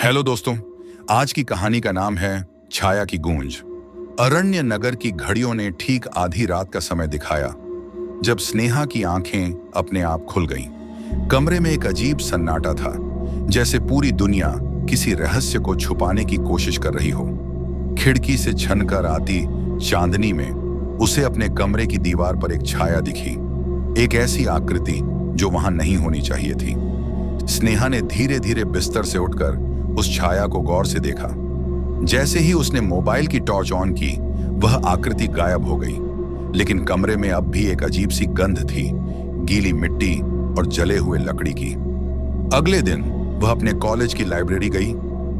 Hello दोस्तों, आज की कहानी का नाम है छाया की गूंज। अरण्य नगर की घड़ियों ने ठीक आधी रात का समय दिखाया जब स्नेहा की आंखें अपने आप खुल गईं। कमरे में एक अजीब सन्नाटा था, जैसे पूरी दुनिया किसी रहस्य को छुपाने की कोशिश कर रही हो। खिड़की से छनकर आती चांदनी में उसे अपने कमरे की दीवार पर एक छाया दिखी, एक ऐसी आकृति जो वहां नहीं होनी चाहिए थी। स्नेहा ने धीरे धीरे बिस्तर से उठकर उस छाया को गौर से देखा। जैसे ही उसने मोबाइल की टॉर्च ऑन की, वह आकृति गायब हो गई, लेकिन कमरे में अब भी एक अजीब सी गंध थी, गीली मिट्टी और जले हुए लकड़ी की। अगले दिन वह अपने कॉलेज की लाइब्रेरी गई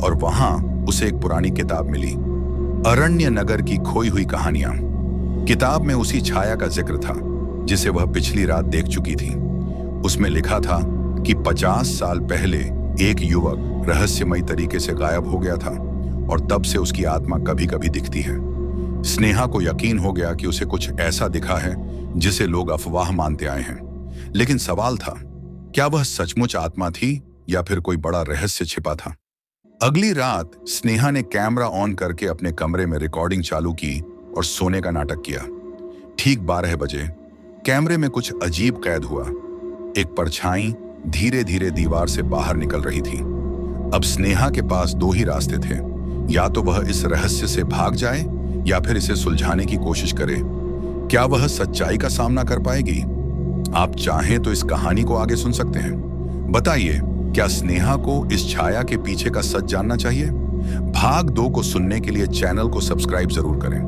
और वहां उसे एक पुरानी किताब मिली, अरण्य नगर की खोई हुई कहानियां। किताब में उसी छाया का जिक्र था जिसे वह पिछली रात देख चुकी थी। उसमें लिखा था कि 50 साल पहले एक युवक रहस्यमयी तरीके से गायब हो गया था और तब से उसकी आत्मा कभी कभी दिखती है। स्नेहा को यकीन हो गया कि उसे कुछ ऐसा दिखा है जिसे लोग अफवाह मानते आए हैं, लेकिन सवाल था, क्या वह सचमुच आत्मा थी या फिर कोई बड़ा रहस्य छिपा था। अगली रात स्नेहा ने कैमरा ऑन करके अपने कमरे में रिकॉर्डिंग चालू की और सोने का नाटक किया। ठीक 12 बजे कैमरे में कुछ अजीब कैद हुआ। एक परछाई धीरे धीरे दीवार से बाहर निकल रही थी। अब स्नेहा के पास दो ही रास्ते थे, या तो वह इस रहस्य से भाग जाए या फिर इसे सुलझाने की कोशिश करे। क्या वह सच्चाई का सामना कर पाएगी? आप चाहें तो इस कहानी को आगे सुन सकते हैं। बताइए, क्या स्नेहा को इस छाया के पीछे का सच जानना चाहिए? भाग 2 को सुनने के लिए चैनल को सब्सक्राइब जरूर करें।